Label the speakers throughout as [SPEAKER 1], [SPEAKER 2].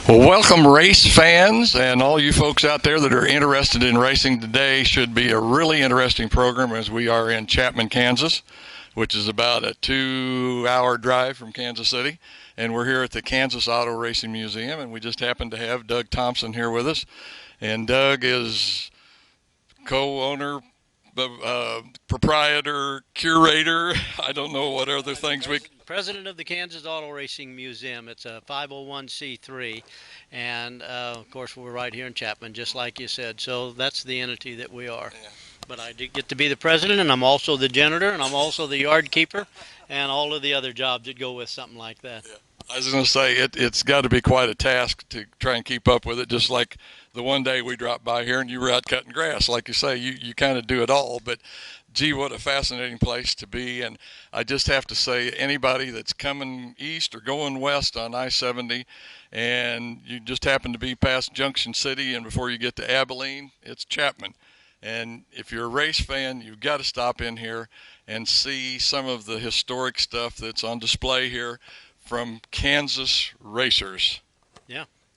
[SPEAKER 1] Well, welcome, race fans, and all you folks out there that are interested in racing today. Should be a really interesting program as we are in Chapman, Kansas, which is about a 2-hour drive from Kansas City. And we're here at the Kansas Auto Racing Museum, and we just happen to have Doug Thompson here with us. And Doug is co-owner, proprietor, curator. I don't know what other things we.
[SPEAKER 2] President of the Kansas Auto Racing Museum. It's a 501c3, and of course we're right here in Chapman, just like you said. So that's the entity that we are.
[SPEAKER 1] Yeah.
[SPEAKER 2] But I did get to be the president, and I'm also the janitor, and I'm also the yard keeper, and all of the other jobs that go with something like that.
[SPEAKER 1] Yeah. I was going to say it's got to be quite a task to try and keep up with it. Just like the one day we dropped by here and you were out cutting grass, like you say, you kind of do it all. But gee, what a fascinating place to be. And I just have to say, anybody that's coming east or going west on I-70 and you just happen to be past Junction City and before you get to Abilene, it's Chapman. And if you're a race fan, you've got to stop in here and see some of the historic stuff that's on display here from Kansas racers.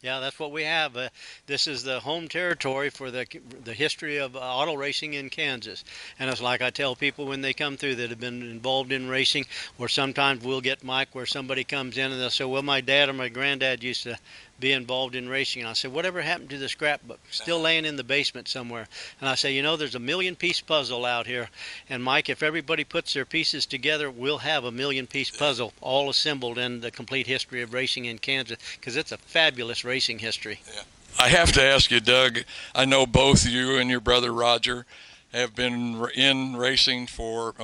[SPEAKER 2] Yeah, that's what we have. This is the home territory for the history of auto racing in Kansas. And it's like I tell people when they come through that have been involved in racing, or sometimes we'll get Mike where somebody comes in and they'll say, well, my dad or my granddad used to be involved in racing. And I said, whatever happened to the scrapbook? Still laying in the basement somewhere. And I say, there's a 1,000,000-piece puzzle out here. And Mike, if everybody puts their pieces together, we'll have a 1,000,000-piece puzzle all assembled in the complete history of racing in Kansas, because it's a fabulous racing history.
[SPEAKER 1] Yeah. I have to ask you, Doug, I know both you and your brother Roger have been in racing for,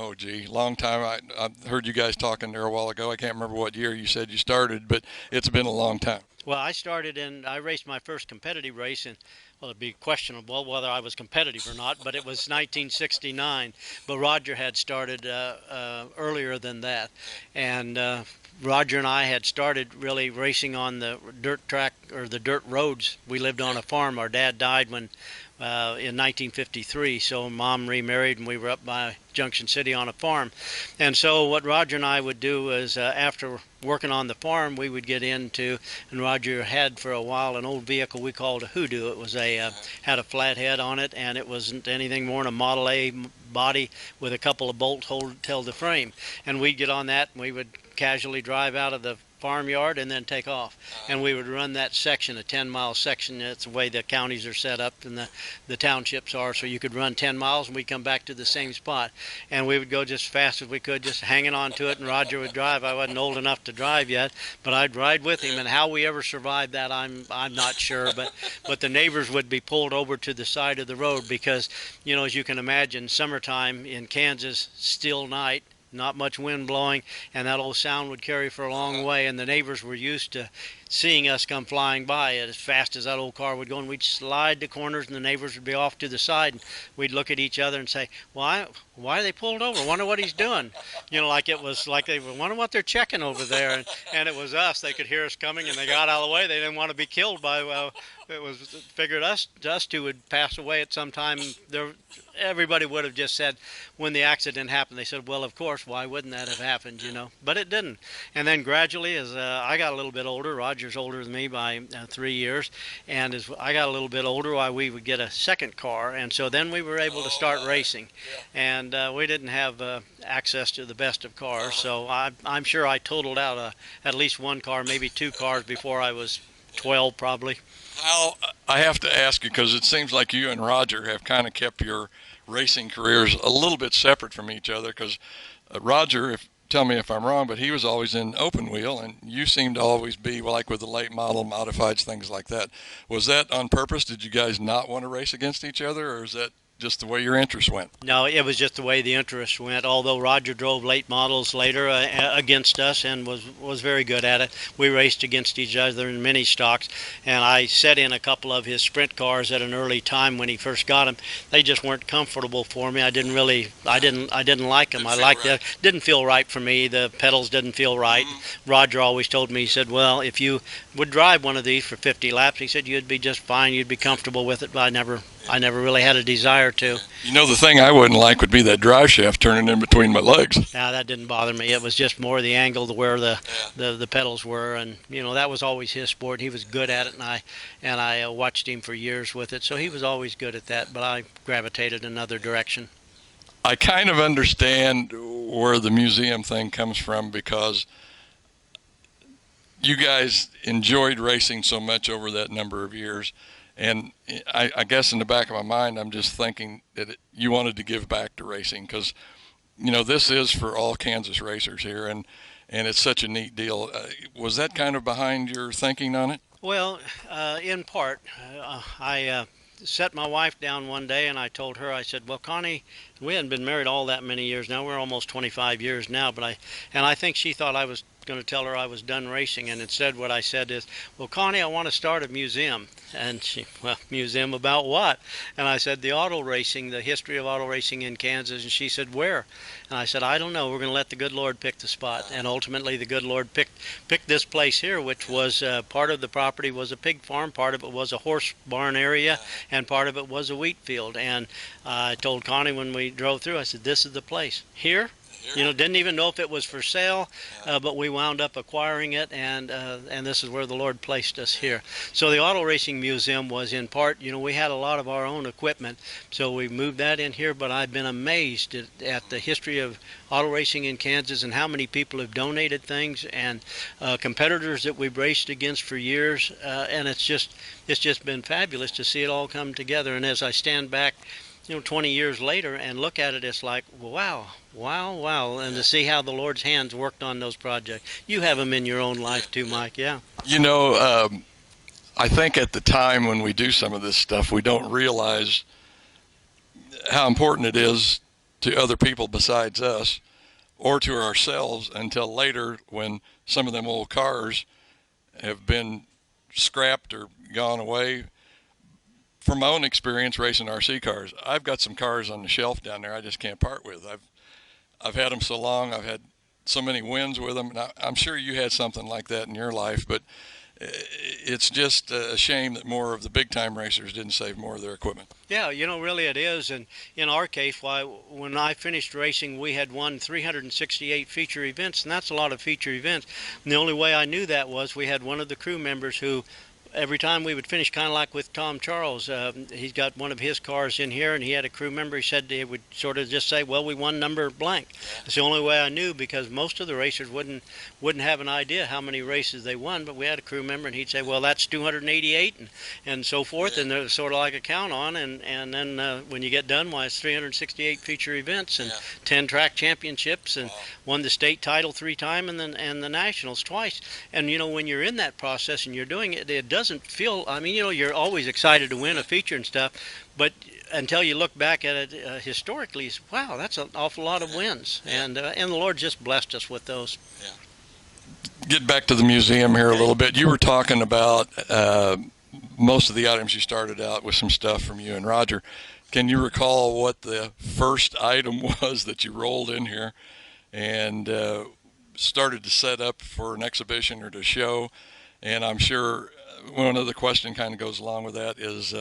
[SPEAKER 1] long time. I heard you guys talking there a while ago. I can't remember what year you said you started, but it's been a long time.
[SPEAKER 2] Well, I raced my first competitive race, and well, it'd be questionable whether I was competitive or not, but it was 1969. But Roger had started earlier than that, and Roger and I had started really racing on the dirt track or the dirt roads. We lived on a farm. Our dad died in 1953, so Mom remarried and we were up by Junction City on a farm. And so what Roger and I would do is after working on the farm, we would get into, and Roger had for a while an old vehicle we called a hoodoo. It was had a flat head on it, and it wasn't anything more than a Model A body with a couple of bolts held the frame. And we'd get on that and we would casually drive out of the farmyard and then take off, and we would run that section, a 10-mile section. That's the way the counties are set up and the townships are, so you could run 10 miles and we'd come back to the same spot, and we would go just as fast as we could, just hanging on to it, and Roger would drive. I wasn't old enough to drive yet, but I'd ride with him, and how we ever survived that I'm not sure, but the neighbors would be pulled over to the side of the road because, as you can imagine, summertime in Kansas, still night, not much wind blowing, and that old sound would carry for a long way, and the neighbors were used to seeing us come flying by as fast as that old car would go, and we'd slide the corners and the neighbors would be off to the side, and we'd look at each other and say, why are they pulled over? Wonder what he's doing. Like it was like they wonder what they're checking over there, and it was us. They could hear us coming and they got out of the way. They didn't want to be killed by it was figured us two would pass away at some time. Everybody would have just said when the accident happened, they said, well, of course, why wouldn't that have happened, but it didn't. And then gradually, as I got a little bit older, Roger's older than me by 3 years, and as I got a little bit older, we would get a second car, and so then we were able to start racing. And we didn't have access to the best of cars, so I'm sure I totaled out at least one car, maybe two cars before I was 12 probably.
[SPEAKER 1] I have to ask you, because it seems like you and Roger have kind of kept your racing careers a little bit separate from each other, because Roger, tell me if I'm wrong, but he was always in open wheel, and you seem to always be like with the late model modifieds, things like that. Was that on purpose? Did you guys not want to race against each other, or is that just the way your interest went?
[SPEAKER 2] No, it was just the way the interest went, although Roger drove late models later against us and was very good at it. We raced against each other in mini stocks, and I set in a couple of his sprint cars at an early time when he first got them. They just weren't comfortable for me. I didn't like them. I liked it. Didn't feel right for me. The pedals didn't feel right. Roger always told me, he said, well, if you would drive one of these for 50 laps, he said, you'd be just fine. You'd be comfortable with it, but I never I never really had a desire to.
[SPEAKER 1] You know, the thing I wouldn't like would be that drive shaft turning in between my legs.
[SPEAKER 2] Now that didn't bother me. It was just more the angle to where
[SPEAKER 1] Yeah.
[SPEAKER 2] the pedals were, and that was always his sport. He was good at it, and I watched him for years with it. So he was always good at that. But I gravitated another direction.
[SPEAKER 1] I kind of understand where the museum thing comes from because you guys enjoyed racing so much over that number of years. And I guess in the back of my mind, I'm just thinking that you wanted to give back to racing because, this is for all Kansas racers here, and it's such a neat deal. Was that kind of behind your thinking on it?
[SPEAKER 2] Well, in part, I set my wife down one day and I told her, I said, well, Connie, we hadn't been married all that many years now. We're almost 25 years now, and I think she thought I was going to tell her I was done racing, and instead what I said is, well, Connie, I want to start a museum. And she, well, museum about what? And I said, the auto racing, the history of auto racing in Kansas. And she said, where? And I said, I don't know. We're going to let the good Lord pick the spot. And ultimately the good Lord picked this place here, which was part of the property was a pig farm, part of it was a horse barn area, and part of it was a wheat field. And I told Connie when we drove through, I said, this is the place. Here, didn't even know if it was for sale, but we wound up acquiring it, and this is where the Lord placed us here. So the Auto Racing Museum was in part, we had a lot of our own equipment, so we moved that in here, but I've been amazed at the history of auto racing in Kansas and how many people have donated things, and competitors that we've raced against for years, and it's just been fabulous to see it all come together. And as I stand back 20 years later and look at it, it's like, wow, wow, wow. And to see how the Lord's hands worked on those projects. You have them in your own life too, Mike, yeah.
[SPEAKER 1] I think at the time when we do some of this stuff, we don't realize how important it is to other people besides us or to ourselves until later when some of them old cars have been scrapped or gone away. From my own experience racing RC cars, I've got some cars on the shelf down there I just can't part with. I've had them so long. I've had so many wins with them. And I'm sure you had something like that in your life, but it's just a shame that more of the big time racers didn't save more of their equipment.
[SPEAKER 2] Yeah, really it is. And in our case, when I finished racing, we had won 368 feature events, and that's a lot of feature events. And the only way I knew that was we had one of the crew members who every time we would finish, kind of like with Tom Charles, he's got one of his cars in here, and he had a crew member. He said he would sort of just say, well, we won number blank. It's the only way I knew, because most of the racers wouldn't have an idea how many races they won, but we had a crew member, and he'd say, well, that's 288, and so forth, and there's sort of like a count on, and then when you get done, why, it's 368 feature events and 10 track championships, and won the state title 3 times and the nationals twice. And when you're in that process and you're doing it, it doesn't feel, you're always excited to win a feature and stuff, but until you look back at it historically, wow, that's an awful lot of wins. And the Lord just blessed us with those.
[SPEAKER 1] Get back to the museum here a little bit. You were talking about most of the items. You started out with some stuff from you and Roger. Can you recall what the first item was that you rolled in here and started to set up for an exhibition or to show? And I'm sure one other question kind of goes along with that is,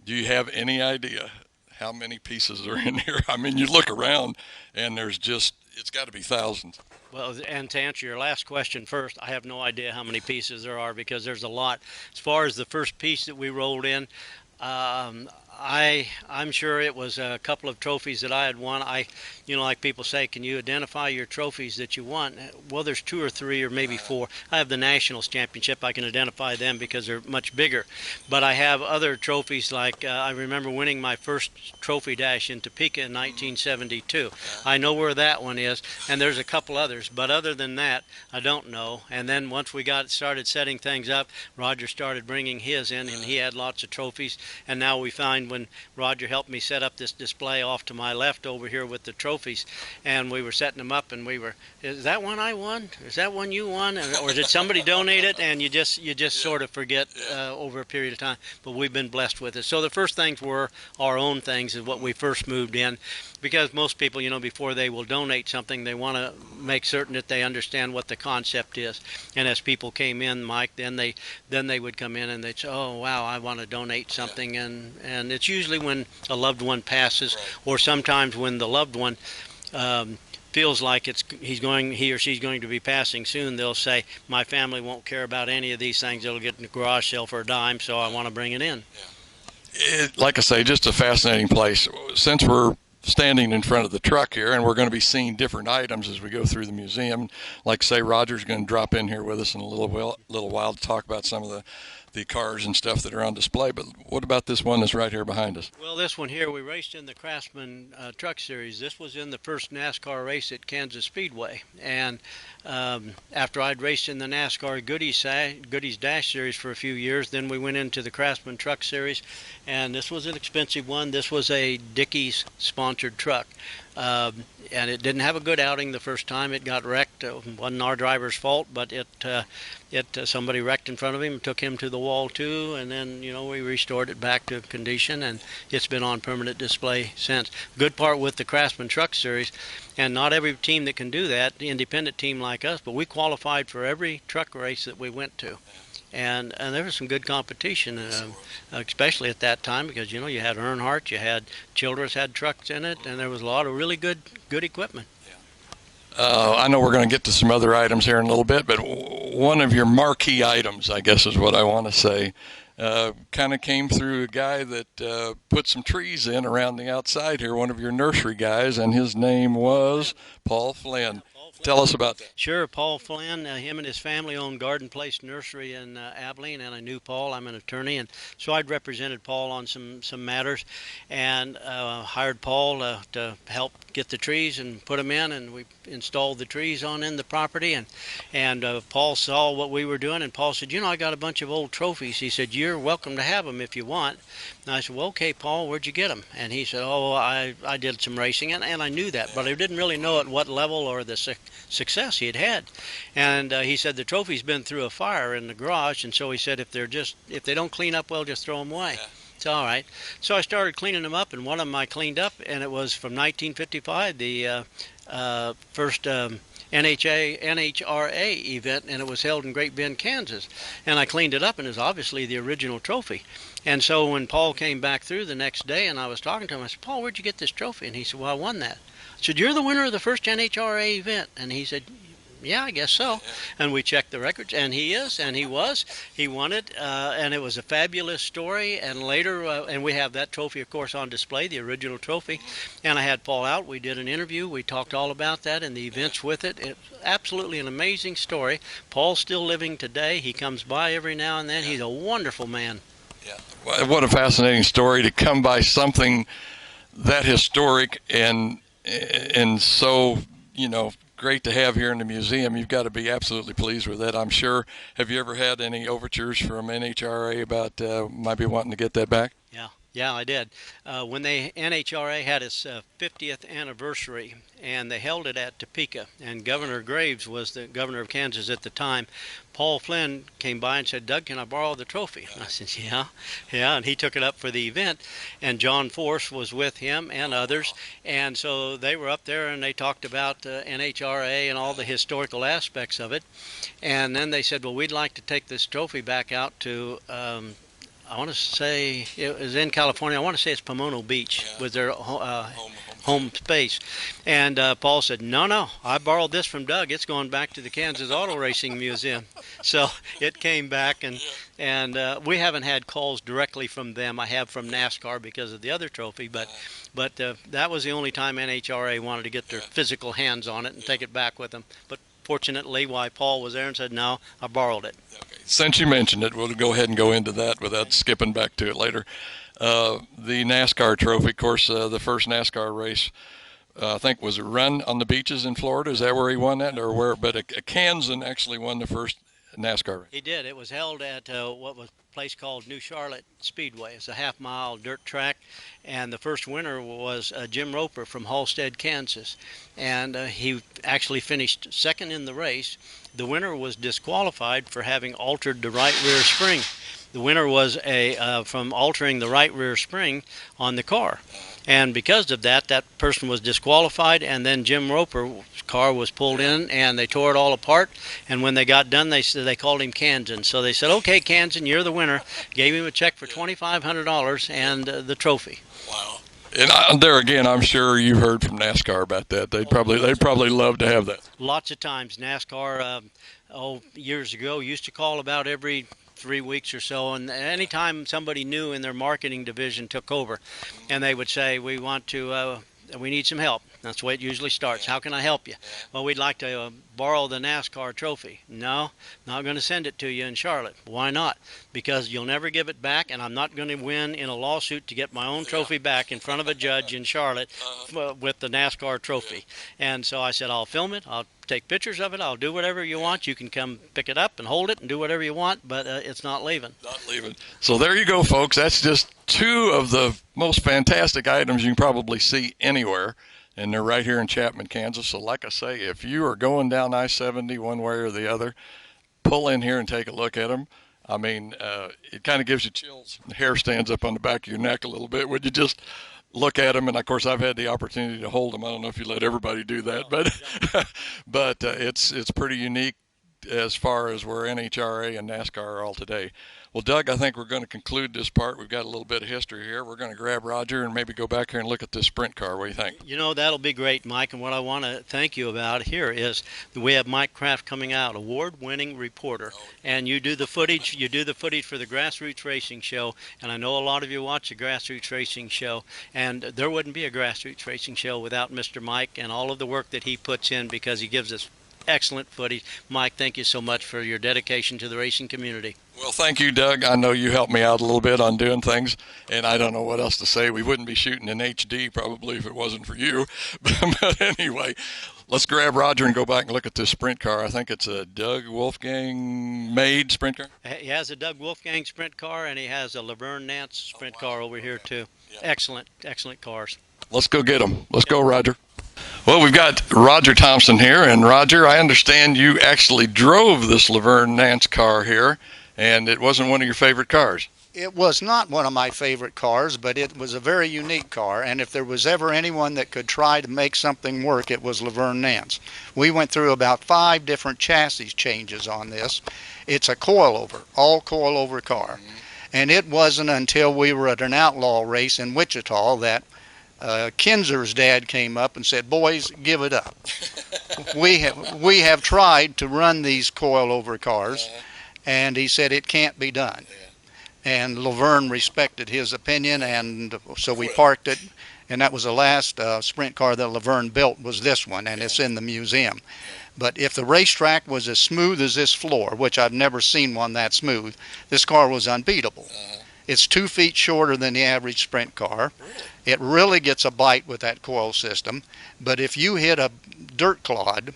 [SPEAKER 1] do you have any idea how many pieces are in here? I mean, you look around and it's got to be thousands.
[SPEAKER 2] Well, and to answer your last question first, I have no idea how many pieces there are, because there's a lot. As far as the first piece that we rolled in, I'm sure it was a couple of trophies that I had won. Like people say, can you identify your trophies that you won? Well, there's 2 or 3 or maybe 4. I have the Nationals Championship. I can identify them because they're much bigger. But I have other trophies, like I remember winning my first trophy dash in Topeka in 1972. I know where that one is, and there's a couple others. But other than that, I don't know. And then once we started setting things up, Roger started bringing his in, and he had lots of trophies. And now we find, when Roger helped me set up this display off to my left over here with the trophies, and we were setting them up, and is that one I won? Is that one you won? Or did somebody donate it? And you just sort of forget over a period of time. But we've been blessed with it. So the first things were our own things, is what we first moved in, because most people, before they will donate something, they want to make certain that they understand what the concept is. And as people came in, Mike, then they would come in and they'd say, oh wow, I want to donate something, and it's usually when a loved one passes, or sometimes when the loved one um, feels like he or she's going to be passing soon. They'll say, "My family won't care about any of these things. It'll get in the garage sale for a dime, so I want to bring it in."
[SPEAKER 1] Like I say, just a fascinating place. Since we're standing in front of the truck here and we're going to be seeing different items as we go through the museum, like say Roger's going to drop in here with us in a little while to talk about some of the cars and stuff that are on display. But what about this one that's right here behind us?
[SPEAKER 2] Well, this one here, we raced in the Craftsman Truck Series. This was in the first NASCAR race at Kansas Speedway. And after I'd raced in the NASCAR Goodies Dash Series for a few years, then we went into the Craftsman Truck Series. And this was an expensive one. This was a Dickies sponsored truck. And it didn't have a good outing the first time. It got wrecked. It wasn't our driver's fault, but somebody wrecked in front of him, took him to the wall too, and then we restored it back to condition, and it's been on permanent display since. Good part with the Craftsman Truck Series, and not every team that can do that, the independent team like us, but we qualified for every truck race that we went to. And there was some good competition, especially at that time, because you had Earnhardt, you had Childress had trucks in it, and there was a lot of really good equipment.
[SPEAKER 1] I know we're going to get to some other items here in a little bit, but one of your marquee items, I guess is what I want to say, kind of came through a guy that put some trees in around the outside here, one of your nursery guys, and his name was Paul Flynn. Tell us about that.
[SPEAKER 2] Sure, Paul Flynn, him and his family owned Garden Place Nursery in Abilene, and I knew Paul. I'm an attorney, and so I'd represented Paul on some matters, and hired Paul to help get the trees and put them in, and we installed the trees in the property, and Paul saw what we were doing, and Paul said, I got a bunch of old trophies. He said, you're welcome to have them if you want. And I said, well, okay, Paul, where'd you get them? And he said, oh, I did some racing, and I knew that, but I didn't really know at what level or the success he had. And he said the trophy's been through a fire in the garage, and so he said if they don't clean up well, just throw them away. It's all right. So I started cleaning them up, and one of them I cleaned up, and it was from 1955, the first NHRA event, and it was held in Great Bend, Kansas. And I cleaned it up, and it was obviously the original trophy. And so when Paul came back through the next day, and I was talking to him, I said, Paul, where'd you get this trophy? And he said, well, I won that. I said, you're the winner of the first NHRA event. And he said, yeah, I guess so. And we checked the records, and he is, and he was. He won it, and it was a fabulous story. And later, and we have that trophy, of course, on display, the original trophy. And I had Paul out. We did an interview. We talked all about that and the events with it. It's absolutely an amazing story. Paul's still living today. He comes by every now and then. He's a wonderful man.
[SPEAKER 1] Yeah. What a fascinating story to come by something that historic and so, great to have here in the museum. You've got to be absolutely pleased with that, I'm sure. Have you ever had any overtures from NHRA about maybe wanting to get that back?
[SPEAKER 2] Yeah, I did. When the NHRA had its 50th anniversary, and they held it at Topeka, and Governor Graves was the governor of Kansas at the time, Paul Flynn came by and said, Doug, can I borrow the trophy? And I said, yeah, and he took it up for the event, and John Force was with him and others, and so they were up there and they talked about NHRA and all the historical aspects of it, and then they said, well, we'd like to take this trophy back out to I want to say it was in California. I want to say it's Pomona Beach with their home space. And Paul said, no, I borrowed this from Doug. It's going back to the Kansas Auto Racing Museum. So it came back, and we haven't had calls directly from them. I have from NASCAR because of the other trophy, but that was the only time NHRA wanted to get their physical hands on it and take it back with them. But fortunately, why Paul was there and said, no, I borrowed it.
[SPEAKER 1] Okay. Since you mentioned it, we'll go ahead and go into that without skipping back to it later. The NASCAR trophy, of course, the first NASCAR race, I think, was run on the beaches in Florida. Is that where he won that, or where? But a Kansan actually won the first NASCAR race.
[SPEAKER 2] He did. It was held at what was a place called New Charlotte Speedway. It's a half-mile dirt track, and the first winner was Jim Roper from Halstead, Kansas, and he actually finished second in the race. The winner was disqualified for having altered the right rear spring. The winner was from altering the right rear spring on the car. And because of that, that person was disqualified, and then Jim Roper's car was pulled in, and they tore it all apart. And when they got done, they called him Kansan. So they said, "Okay, Kansan, you're the winner." Gave him a check for $2,500 and the trophy.
[SPEAKER 1] Wow. And there again, I'm sure you've heard from NASCAR about that. They'd probably love to have that.
[SPEAKER 2] Lots of times, NASCAR, years ago, used to call about every 3 weeks or so, and anytime somebody new in their marketing division took over, and they would say, we need some help. That's the way it usually starts. How can I help you? Well, we'd like to borrow the NASCAR trophy. No, not going to send it to you in Charlotte. Why not? Because you'll never give it back, and I'm not going to win in a lawsuit to get my own trophy back in front of a judge in Charlotte with the NASCAR trophy. And so I said, I'll film it. I'll take pictures of it. I'll do whatever you want. You can come pick it up and hold it and do whatever you want, but it's not leaving.
[SPEAKER 1] Not leaving. So there you go, folks. That's just two of the most fantastic items you can probably see anywhere. And they're right here in Chapman, Kansas. So like I say, if you are going down I-70 one way or the other, pull in here and take a look at them. I mean, it kind of gives you chills. The hair stands up on the back of your neck a little bit when you just look at them. And of course, I've had the opportunity to hold them. I don't know if you let everybody do that, but it's pretty unique as far as where NHRA and NASCAR are all today. Well, Doug, I think we're going to conclude this part. We've got a little bit of history here. We're going to grab Roger and maybe go back here and look at this sprint car. What do you think?
[SPEAKER 2] You know, that'll be great, Mike. And what I want to thank you about here is that we have Mike Kraft coming out, award-winning reporter. And you do the footage. You do the footage for the Grassroots Racing Show. And I know a lot of you watch the Grassroots Racing Show. And there wouldn't be a Grassroots Racing Show without Mr. Mike and all of the work that he puts in, because he gives us excellent footage. Mike, thank you so much for your dedication to the racing community.
[SPEAKER 1] Well, thank you, Doug. I know you helped me out a little bit on doing things, and I don't know what else to say. We wouldn't be shooting in HD probably if it wasn't for you. But anyway, let's grab Roger and go back and look at this sprint car. I think it's a Doug Wolfgang made sprint car.
[SPEAKER 2] He has a Doug Wolfgang sprint car, and he has a Laverne Nance sprint car over here too.
[SPEAKER 1] Yeah.
[SPEAKER 2] Excellent, excellent cars.
[SPEAKER 1] Let's go get them. Let's go, Roger. Well, we've got Roger Thompson here, and Roger, I understand you actually drove this Laverne Nance car here, and it wasn't one of your favorite cars.
[SPEAKER 3] It was not one of my favorite cars, but it was a very unique car, and if there was ever anyone that could try to make something work, it was Laverne Nance. We went through about 5 different chassis changes on this. It's a coilover, all coilover car, and it wasn't until we were at an outlaw race in Wichita that Kinzer's dad came up and said, "Boys, give it up. We have tried to run these coilover cars, and he said it can't be done." And Laverne respected his opinion, and so we parked it. And that was the last sprint car that Laverne built, was this one, and it's in the museum. But if the racetrack was as smooth as this floor, which I've never seen one that smooth, this car was unbeatable. It's 2 feet shorter than the average sprint car. It really gets a bite with that coil system. But if you hit a dirt clod,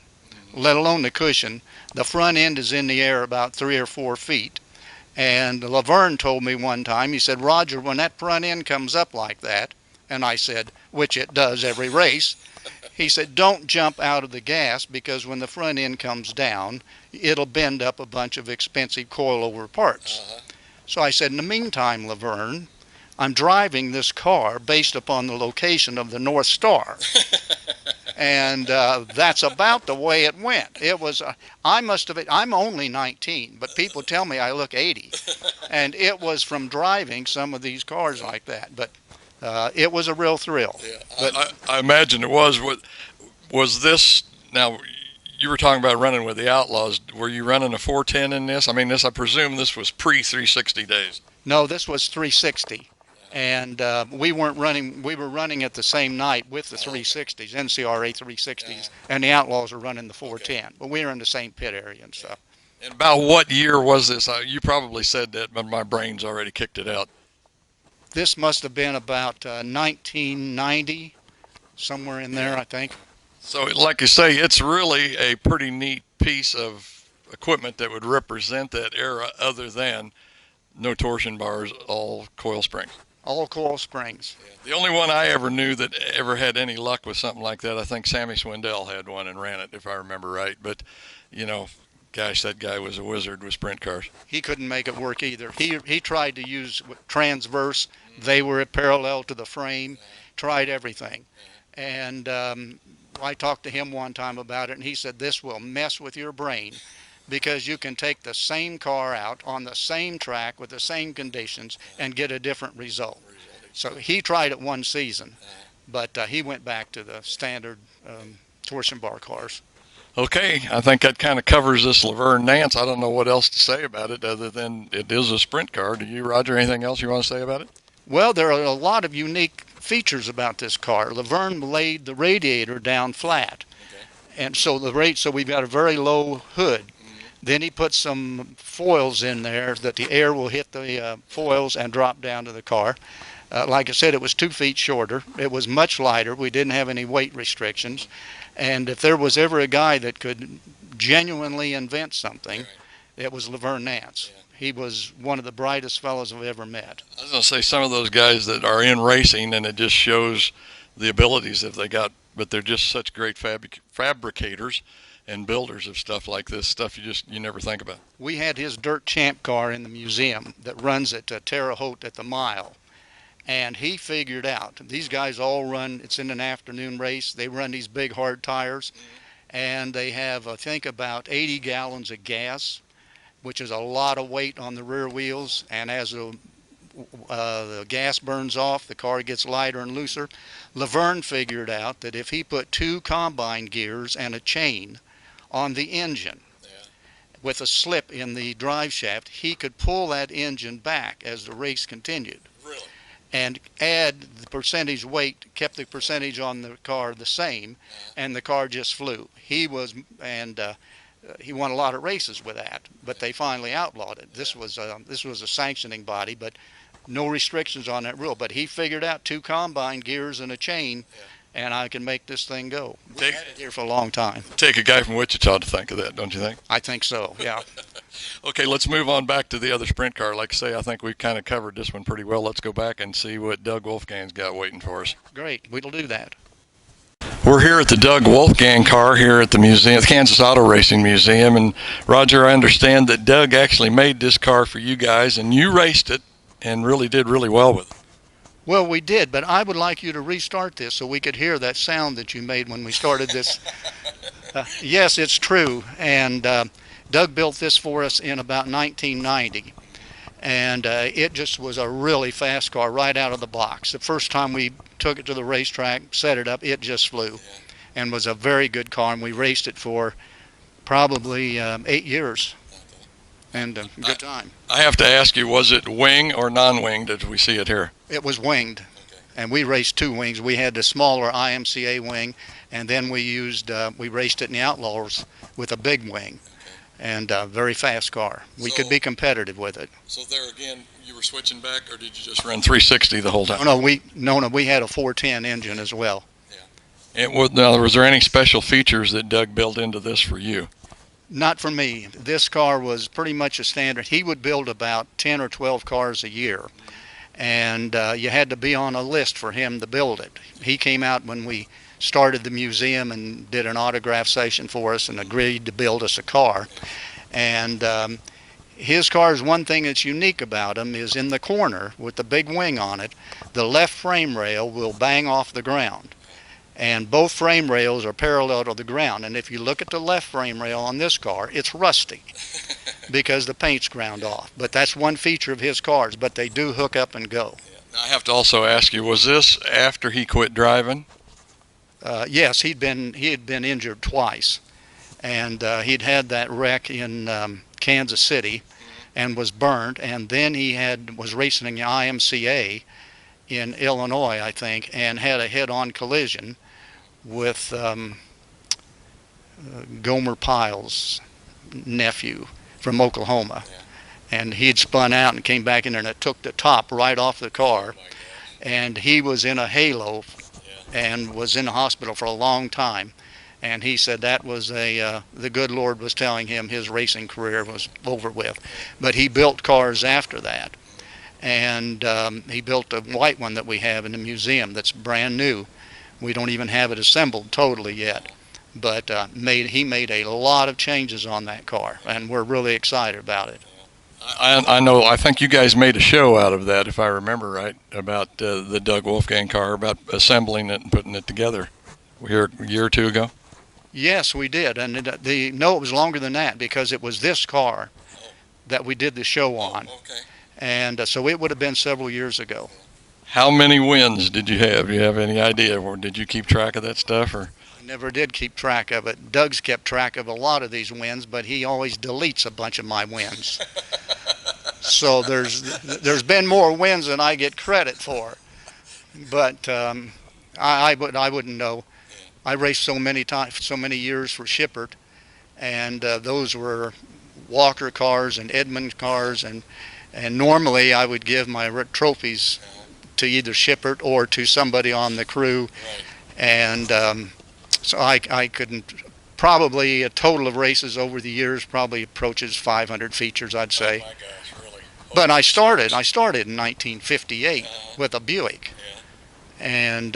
[SPEAKER 3] let alone the cushion, the front end is in the air about 3 or 4 feet. And Laverne told me one time, he said, "Roger, when that front end comes up like that," and I said, which it does every race, he said, "don't jump out of the gas, because when the front end comes down, it'll bend up a bunch of expensive coilover parts." So I said, "In the meantime, Laverne, I'm driving this car based upon the location of the North Star." And that's about the way it went. It was, I'm only 19, but people tell me I look 80. And it was from driving some of these cars like that. But it was a real thrill.
[SPEAKER 1] Yeah,
[SPEAKER 3] But
[SPEAKER 1] I imagine it was. Was this, now, you were talking about running with the Outlaws. Were you running a 410 in this? I mean, I presume this was pre-360 days.
[SPEAKER 3] no, this was 360. And we were running it the same night with the 360s, NCRA 360s, and the Outlaws were running the 410. But we were in the same pit area and stuff.
[SPEAKER 1] And about what year was this? You probably said that, but my brain's already kicked it out.
[SPEAKER 3] This must have been about 1990, somewhere in there, I think.
[SPEAKER 1] So, like you say, it's really a pretty neat piece of equipment that would represent that era, other than no torsion bars, all coil springs.
[SPEAKER 3] All coil springs.
[SPEAKER 1] The only one I ever knew that ever had any luck with something like that, I think Sammy Swindell had one and ran it, if I remember right. But, gosh, that guy was a wizard with sprint cars.
[SPEAKER 3] He couldn't make it work either. He tried to use transverse. They were parallel to the frame. tried everything. And I talked to him one time about it, and he said, this will mess with your brain because you can take the same car out on the same track with the same conditions and get a different result. So he tried it one season, but he went back to the standard torsion bar cars.
[SPEAKER 1] Okay, I think that kind of covers this Laverne Nance. I don't know what else to say about it other than it is a sprint car. Do you, Roger, anything else you want to say about it?
[SPEAKER 3] Well, there are a lot of unique features about this car. Laverne laid the radiator down flat, and so so we've got a very low hood. Then he put some foils in there that the air will hit the foils and drop down to the car. Like I said, it was 2 feet shorter. It was much lighter. We didn't have any weight restrictions. And if there was ever a guy that could genuinely invent something, it was Laverne Nance. He was one of the brightest fellows I've ever met.
[SPEAKER 1] I was going to say some of those guys that are in racing, and it just shows the abilities that they got, but they're just such great fabricators and builders of stuff like this, stuff you never think about.
[SPEAKER 3] We had his dirt champ car in the museum that runs at Terre Haute at the mile. And he figured out, these guys all run, it's in an afternoon race, they run these big hard tires, and they have, I think, about 80 gallons of gas, which is a lot of weight on the rear wheels, and as the gas burns off, the car gets lighter and looser. Laverne figured out that if he put 2 combine gears and a chain on the engine with a slip in the drive shaft, he could pull that engine back as the race continued.
[SPEAKER 1] Really?
[SPEAKER 3] And add the percentage weight, kept the percentage on the car the same, and the car just flew. He won a lot of races with that, but they finally outlawed it. This was a sanctioning body, but no restrictions on that rule. But he figured out 2 combine gears and a chain, and I can make this thing go. We've had it here for a long time.
[SPEAKER 1] Take a guy from Wichita to think of that, don't you think?
[SPEAKER 3] I think so, yeah.
[SPEAKER 1] Okay, let's move on back to the other sprint car. Like I say, I think we've kind of covered this one pretty well. Let's go back and see what Doug Wolfgang's got waiting for us.
[SPEAKER 3] Great, we'll do that.
[SPEAKER 1] We're here at the Doug Wolfgang car here at the museum, the Kansas Auto Racing Museum. And Roger, I understand that Doug actually made this car for you guys, and you raced it and really did really well with it.
[SPEAKER 3] Well, we did, but I would like you to restart this so we could hear that sound that you made when we started this. Yes, it's true, and Doug built this for us in about 1990, and it just was a really fast car right out of the box. The first time we took it to the racetrack, set it up, it just flew, and was a very good car, and we raced it for probably 8 years, and good time.
[SPEAKER 1] I have to ask you, was it wing or non-winged as we see it here?
[SPEAKER 3] It was winged, and we raced 2 wings. We had the smaller IMCA wing, and then we raced it in the Outlaws with a big wing. And a very fast car. We could be competitive with it.
[SPEAKER 1] So there again, you were switching back, or did you just run 360 the whole time?
[SPEAKER 3] No, we had a 410 engine as well.
[SPEAKER 1] Now, was there any special features that Doug built into this for you?
[SPEAKER 3] Not for me. This car was pretty much a standard. He would build about 10 or 12 cars a year, and you had to be on a list for him to build it. He came out when we started the museum and did an autograph session for us and agreed to build us a car. And his car's one thing that's unique about him is in the corner with the big wing on it, the left frame rail will bang off the ground. And both frame rails are parallel to the ground. And if you look at the left frame rail on this car, it's rusty because the paint's ground off. But that's one feature of his cars, but they do hook up and go.
[SPEAKER 1] I have to also ask you, was this after he quit driving?
[SPEAKER 3] Yes, he had been injured twice, and he'd had that wreck in Kansas City, and was burned. And then he was racing in the IMCA in Illinois, I think, and had a head-on collision with Gomer Pyle's nephew from Oklahoma, and he'd spun out and came back in there, and it took the top right off the car, and he was in a halo and was in the hospital for a long time. And he said that was the good Lord was telling him his racing career was over with. But he built cars after that, and he built a white one that we have in the museum that's brand new. We don't even have it assembled totally yet, but he made a lot of changes on that car, and we're really excited about it.
[SPEAKER 1] I know. I think you guys made a show out of that, if I remember right, about the Doug Wolfgang car, about assembling it and putting it together here a year or two ago.
[SPEAKER 3] Yes, we did, and no, it was longer than that because it was this car that we did the show on,
[SPEAKER 1] Okay.
[SPEAKER 3] and so it would have been several years ago.
[SPEAKER 1] How many wins did you have? Do you have any idea, or did you keep track of that stuff? Or
[SPEAKER 3] I never did keep track of it. Doug's kept track of a lot of these wins, but he always deletes a bunch of my wins. So there's been more wins than I get credit for, but I wouldn't know. I raced so many times, so many years for Shippert, and those were Walker cars and Edmund cars, and normally I would give my trophies to either Shippert or to somebody on the crew, and so I couldn't. Probably a total of races over the years probably approaches 500 features, I'd say.
[SPEAKER 1] oh my gosh, really?
[SPEAKER 3] But I started in 1958 with a Buick, and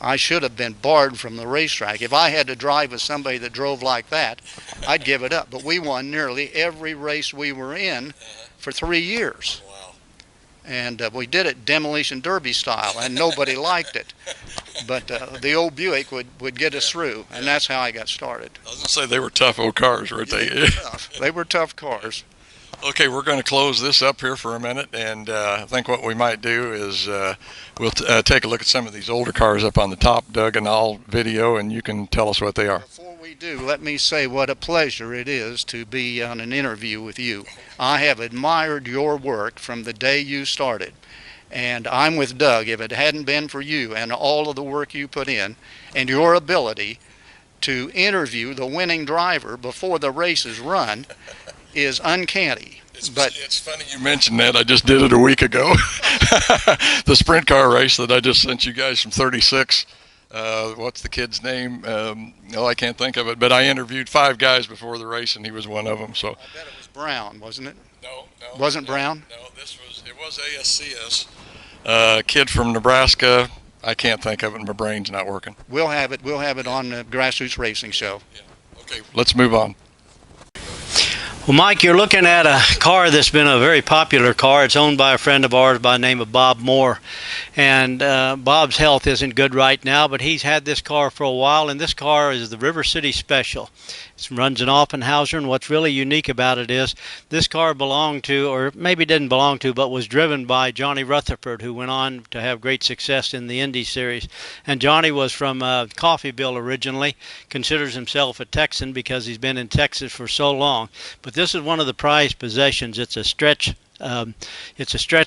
[SPEAKER 3] I should have been barred from the racetrack. If I had to drive with somebody that drove like that, I'd give it up. But we won nearly every race we were in for 3 years.
[SPEAKER 1] Wow.
[SPEAKER 3] And we did it demolition derby style, and nobody liked it. But the old Buick would get us through, and that's how I got started.
[SPEAKER 1] I was gonna say they were tough old cars, weren't
[SPEAKER 3] They
[SPEAKER 1] they?
[SPEAKER 3] were tough. They were tough cars.
[SPEAKER 1] Okay, we're going to close this up here for a minute, and I think what we might do is we'll take a look at some of these older cars up on the top, Doug, and I'll video, and you can tell us what they are.
[SPEAKER 3] Before we do, let me say what a pleasure it is to be on an interview with you. I have admired your work from the day you started, and I'm with Doug. If it hadn't been for you and all of the work you put in and your ability to interview the winning driver before the race is run is uncanny. But
[SPEAKER 1] It's funny you mentioned that. I just did it a week ago. The sprint car race that I just sent you guys from 36. What's the kid's name? No, I can't think of it. But I interviewed 5 guys before the race, and he was one of them. So
[SPEAKER 3] I bet it was Brown, wasn't it?
[SPEAKER 1] no,
[SPEAKER 3] Wasn't Brown?
[SPEAKER 1] No, it was ASCS. Kid from Nebraska. I can't think of it. My brain's not working.
[SPEAKER 3] We'll have it. We'll have it on the Grassroots Racing Show.
[SPEAKER 1] Okay, let's move on.
[SPEAKER 2] Well, Mike, you're looking at a car that's been a very popular car. It's owned by a friend of ours by the name of Bob Moore. And Bob's health isn't good right now, but he's had this car for a while, and this car is the River City Special. It runs an Offenhauser, and what's really unique about it is this car belonged to, or maybe didn't belong to, but was driven by Johnny Rutherford, who went on to have great success in the Indy Series. And Johnny was from Coffeyville originally, considers himself a Texan because he's been in Texas for so long. But this is one of the prized possessions. It's a stretch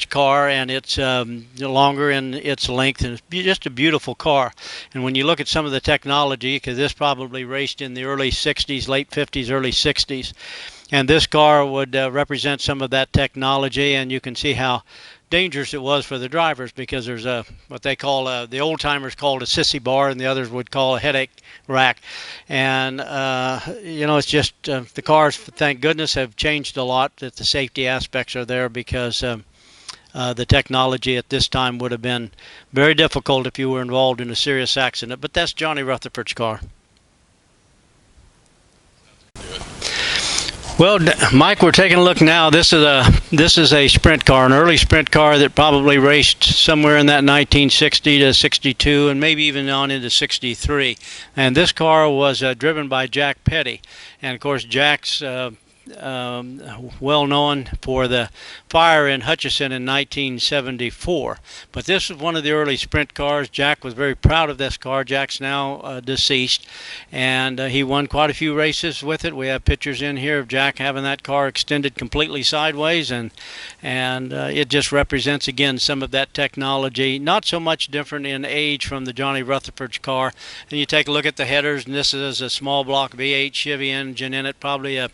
[SPEAKER 2] car, and it's longer in its length, and it's just a beautiful car. And when you look at some of the technology, because this probably raced in the early 60s, late 50s, early 60s, and this car would represent some of that technology, and you can see how dangerous it was for the drivers, because there's a what they call the old timers called a sissy bar, and the others would call a headache rack. And it's just the cars, thank goodness, have changed a lot. That the safety aspects are there, because the technology at this time would have been very difficult if you were involved in a serious accident. But that's Johnny Rutherford's car. Well, Mike, we're taking a look now. This is a sprint car, an early sprint car that probably raced somewhere in that 1960 to 62, and maybe even on into 63. And this car was driven by Jack Petty, and of course Jack's well known for the fire in Hutchinson in 1974. But this is one of the early sprint cars. Jack was very proud of this car. Jack's now deceased, and he won quite a few races with it. We have pictures in here of Jack having that car extended completely sideways, and it just represents again some of that technology. Not so much different in age from the Johnny Rutherford's car. And you take a look at the headers, and this is a small block V8 Chevy engine in it, probably a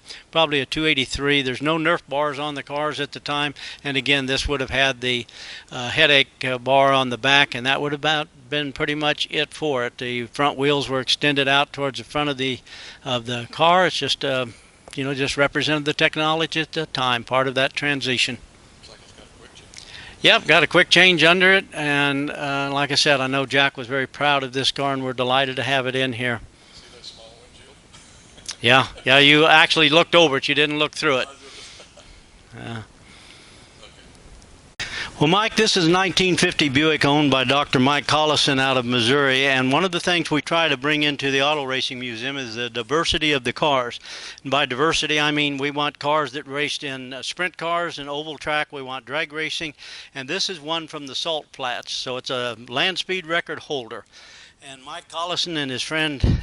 [SPEAKER 2] 283. There's no Nerf bars on the cars at the time, and again, this would have had the headache bar on the back, and that would have been pretty much it for it. The front wheels were extended out towards the front of the car. It's just just represented the technology at the time, part of that transition. Yep, got a quick change under it, and like I said, I know Jack was very proud of this car, and we're delighted to have it in here. Yeah, you actually looked over it. You didn't look through it. Well, Mike, this is a 1950 Buick owned by Dr. Mike Collison out of Missouri, and one of the things we try to bring into the Auto Racing Museum is the diversity of the cars. And by diversity, I mean we want cars that raced in sprint cars and oval track. We want drag racing, and this is one from the Salt Flats, so it's a land speed record holder. And Mike Collison and his friend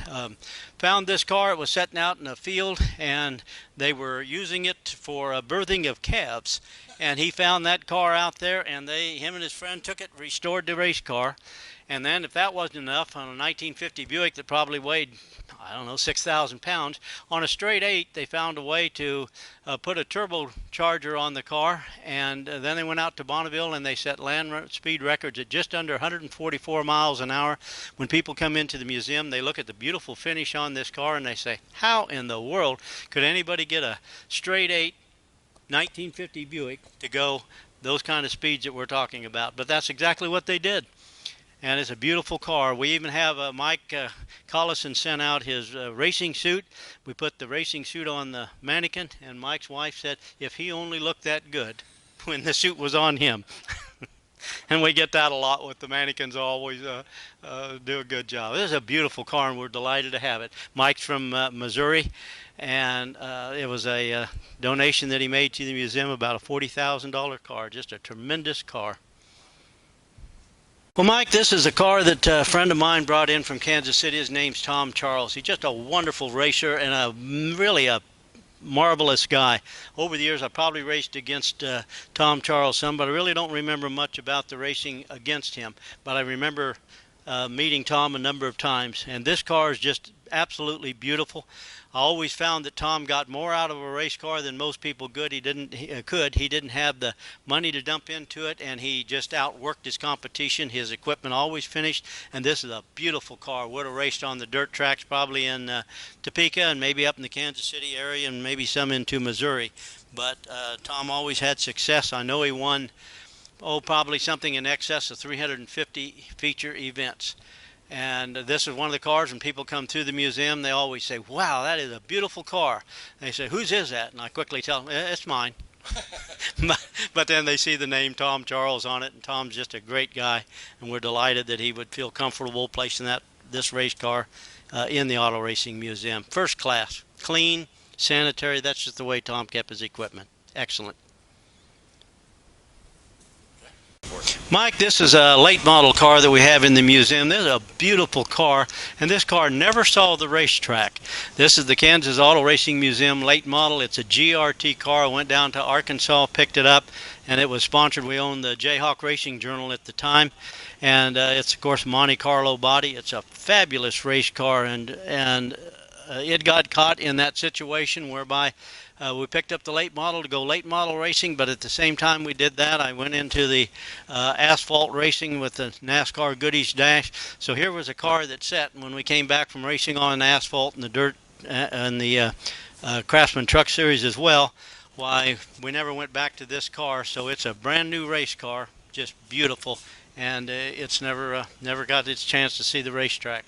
[SPEAKER 2] found this car. It was sitting out in a field, and they were using it for a birthing of calves. And he found that car out there, and him and his friend took it, restored the race car. And then, if that wasn't enough, on a 1950 Buick that probably weighed, I don't know, 6,000 pounds, on a straight 8, they found a way to put a turbocharger on the car. And then they went out to Bonneville and they set land speed records at just under 144 miles an hour. When people come into the museum, they look at the beautiful finish on this car and they say, how in the world could anybody get a straight 8 1950 Buick to go those kind of speeds that we're talking about? But that's exactly what they did. And it's a beautiful car. We even have Mike Collison sent out his racing suit. We put the racing suit on the mannequin, and Mike's wife said if he only looked that good when the suit was on him. And we get that a lot with the mannequins, always do a good job. This is a beautiful car, and we're delighted to have it. Mike's from Missouri, and it was a donation that he made to the museum, about a $40,000 car, just a tremendous car. Well, Mike, this is a car that a friend of mine brought in from Kansas City. His name's Tom Charles. He's just a wonderful racer and really a marvelous guy. Over the years, I probably raced against Tom Charles some, but I really don't remember much about the racing against him. But I remember meeting Tom a number of times, and this car is just absolutely beautiful. I always found that Tom got more out of a race car than most people could. He didn't have the money to dump into it, and he just outworked his competition. His equipment always finished, and this is a beautiful car. Would have raced on the dirt tracks probably in Topeka and maybe up in the Kansas City area and maybe some into Missouri. But Tom always had success. I know he won, probably something in excess of 350 feature events. And this is one of the cars, when people come through the museum, they always say, wow, that is a beautiful car. They say, whose is that? And I quickly tell them, it's mine. But then they see the name Tom Charles on it, and Tom's just a great guy, and we're delighted that he would feel comfortable placing this race car in the Auto Racing Museum. First class, clean, sanitary. That's just the way Tom kept his equipment. Excellent. Mike, this is a late model car that we have in the museum. This is a beautiful car, and this car never saw the racetrack. This is the Kansas Auto Racing Museum late model. It's a GRT car. I went down to Arkansas, picked it up, and it was sponsored. We owned the Jayhawk Racing Journal at the time, and it's, of course, Monte Carlo body. It's a fabulous race car, and it got caught in that situation whereby we picked up the late model to go late model racing, but at the same time we did that, I went into the asphalt racing with the NASCAR Goodies Dash. So here was a car that set, and when we came back from racing on asphalt and the dirt and the Craftsman Truck Series as well, why, we never went back to this car. So it's a brand new race car, just beautiful, and it's never got its chance to see the racetrack.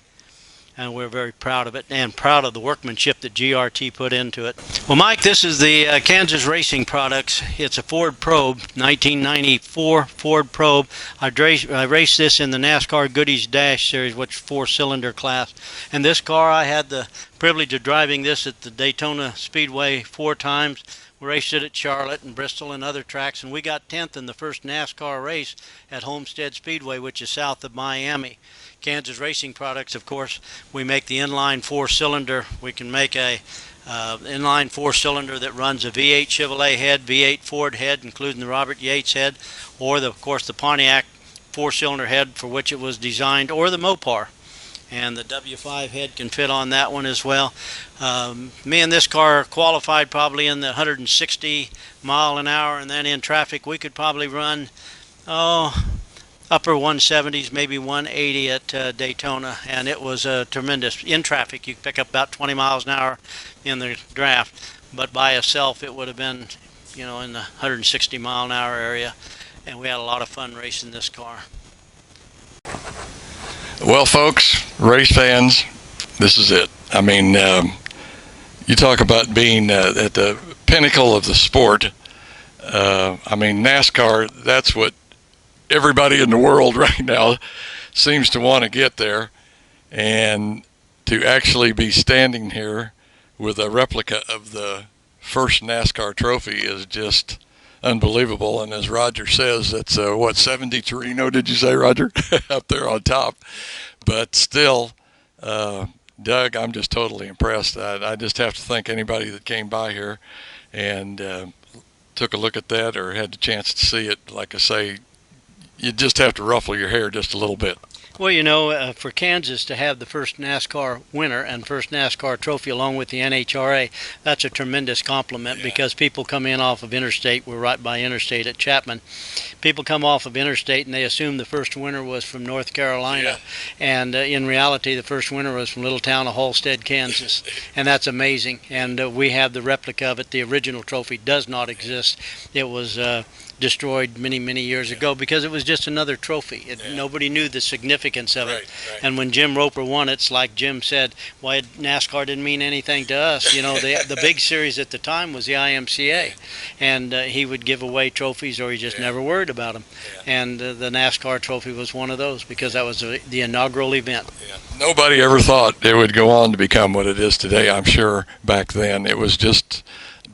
[SPEAKER 2] And we're very proud of it, and proud of the workmanship that GRT put into it. Well, Mike, this is the Kansas Racing Products. It's a Ford Probe, 1994 Ford Probe. I raced this in the NASCAR Goodies Dash Series, which is 4-cylinder class. And this car, I had the privilege of driving this at the Daytona Speedway 4 times. We raced it at Charlotte and Bristol and other tracks, and we got 10th in the first NASCAR race at Homestead Speedway, which is south of Miami. Kansas Racing Products, of course, we make the inline 4-cylinder. We can make a inline 4-cylinder that runs a V8 Chevrolet head, V8 Ford head, including the Robert Yates head, or of course the Pontiac 4-cylinder head for which it was designed, or the Mopar. And the W5 head can fit on that one as well. Me and this car qualified probably in the 160 mile an hour, and then in traffic we could probably run, upper 170s, maybe 180 at Daytona, and it was tremendous. In traffic, you could pick up about 20 miles an hour in the draft, but by itself, it would have been, in the 160 mile an hour area, and we had a lot of fun racing this car.
[SPEAKER 1] Well, folks, race fans, this is it. I mean, you talk about being at the pinnacle of the sport. I mean, NASCAR, that's what everybody in the world right now seems to want to get there, and to actually be standing here with a replica of the first NASCAR trophy is just unbelievable. And as Roger says, it's what, 73? No, did you say, Roger? Up there on top. But still, Doug, I'm just totally impressed. I just have to thank anybody that came by here and took a look at that or had the chance to see it. Like I say, you just have to ruffle your hair just a little bit.
[SPEAKER 2] Well, you know, for Kansas to have the first NASCAR winner and first NASCAR trophy along with the NHRA, that's a tremendous compliment because people come in off of Interstate. We're right by Interstate at Chapman. People come off of Interstate and they assume the first winner was from North Carolina. And in reality, the first winner was from little town of Halstead, Kansas. And that's amazing. And we have the replica of it. The original trophy does not exist. It was destroyed many years ago because it was just another trophy. Nobody knew the significance of it. And when Jim Roper won it, it's like Jim said, why NASCAR didn't mean anything to us. You know, the big series at the time was the IMCA, and he would give away trophies or he just never worried about them. And the NASCAR trophy was one of those because that was the inaugural event.
[SPEAKER 1] Nobody ever thought it would go on to become what it is today, I'm sure, back then. It was just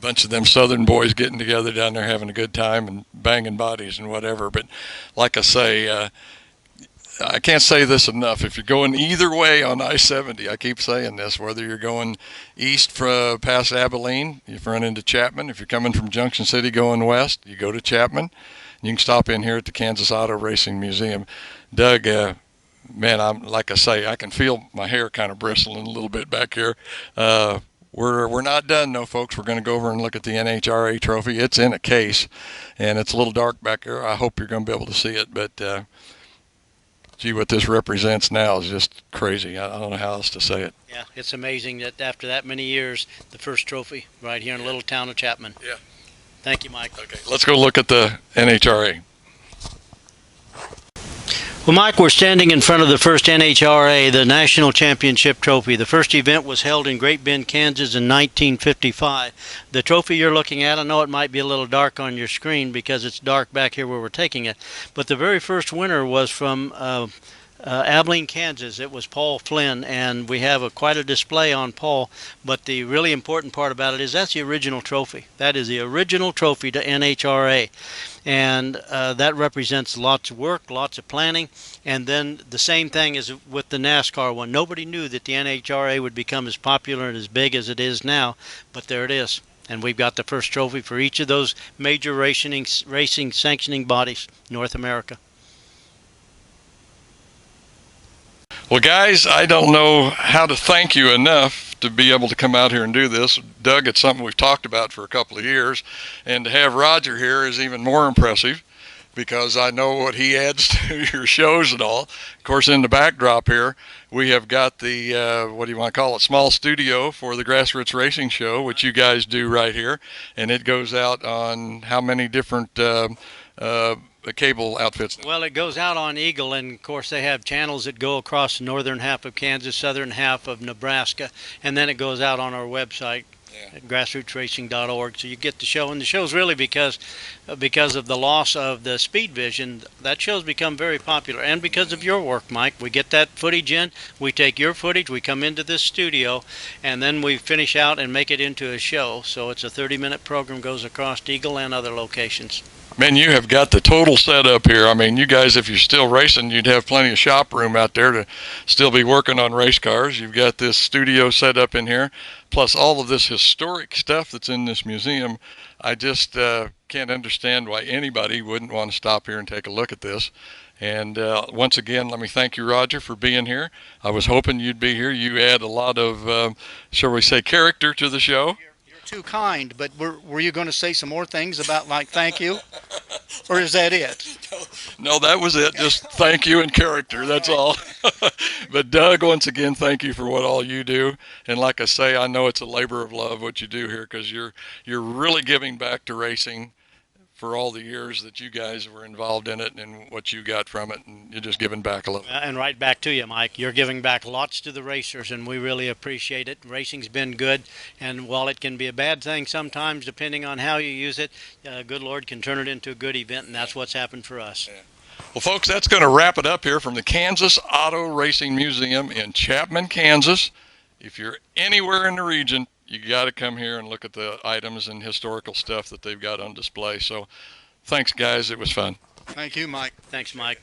[SPEAKER 1] bunch of them Southern boys getting together down there having a good time and banging bodies and whatever. But like I say, I can't say this enough. If you're going either way on I-70, I keep saying this, whether you're going east past Abilene, you run into Chapman. If you're coming from Junction City going west, you go to Chapman. You can stop in here at the Kansas Auto Racing Museum. Doug, man, I'm like I say, I can feel my hair kind of bristling a little bit back here. We're not done, though, folks. We're going to go over and look at the NHRA trophy. It's in a case, and it's a little dark back there. I hope you're going to be able to see it. But, gee, what this represents now is just crazy. I don't know how else to say it.
[SPEAKER 2] Yeah, it's amazing that after that many years, the first trophy right here in the little town of Chapman.
[SPEAKER 1] Yeah.
[SPEAKER 2] Thank you, Mike.
[SPEAKER 1] Okay, let's go look at the NHRA.
[SPEAKER 2] Well, Mike, we're standing in front of the first NHRA, the National Championship Trophy. The first event was held in Great Bend, Kansas in 1955. The trophy you're looking at, I know it might be a little dark on your screen because it's dark back here where we're taking it, but the very first winner was from Abilene, Kansas. It was Paul Flynn, and we have quite a display on Paul, but the really important part about it is that's the original trophy. That is the original trophy to NHRA. And that represents lots of work, lots of planning, and then the same thing as with the NASCAR one. Nobody knew that the NHRA would become as popular and as big as it is now, but there it is. And we've got the first trophy for each of those major racing sanctioning bodies, North America.
[SPEAKER 1] Well, guys, I don't know how to thank you enough to be able to come out here and do this. Doug, it's something we've talked about for a couple of years, and to have Roger here is even more impressive because I know what he adds to your shows and all. Of course, in the backdrop here, we have got the, what do you want to call it, small studio for the Grassroots Racing Show, which you guys do right here, and it goes out on how many different cable outfits?
[SPEAKER 2] Well, it goes out on Eagle, and of course they have channels that go across the northern half of Kansas, southern half of Nebraska, and then it goes out on our website at grassrootsracing.org. So you get the show, and the show's really because of the loss of the Speed Vision, that show's become very popular, and because of your work, Mike. We get that footage in, we take your footage, we come into this studio, and then we finish out and make it into a show. So it's a 30-minute program, goes across Eagle and other locations.
[SPEAKER 1] Man, you have got the total setup here. I mean, you guys, if you're still racing, you'd have plenty of shop room out there to still be working on race cars. You've got this studio set up in here, plus all of this historic stuff that's in this museum. I just can't understand why anybody wouldn't want to stop here and take a look at this. And once again, let me thank you, Roger, for being here. I was hoping you'd be here. You add a lot of, shall we say, character to the show.
[SPEAKER 3] Too kind, but were you going to say some more things about, like, thank you? Or is that it?
[SPEAKER 1] No, that was it. Just thank you and character. That's all. But Doug, once again, thank you for what all you do. And like I say, I know it's a labor of love what you do here because you're really giving back to racing for all the years that you guys were involved in it and what you got from it, and you're just giving back a little.
[SPEAKER 2] And right back to you, Mike. You're giving back lots to the racers, and we really appreciate it. Racing's been good, and while it can be a bad thing sometimes, depending on how you use it, good Lord can turn it into a good event, and that's what's happened for us.
[SPEAKER 1] Yeah. Well, folks, that's going to wrap it up here from the Kansas Auto Racing Museum in Chapman, Kansas. If you're anywhere in the region, you got to come here and look at the items and historical stuff that they've got on display. So thanks, guys. It was fun.
[SPEAKER 3] Thank you, Mike.
[SPEAKER 2] Thanks, Mike.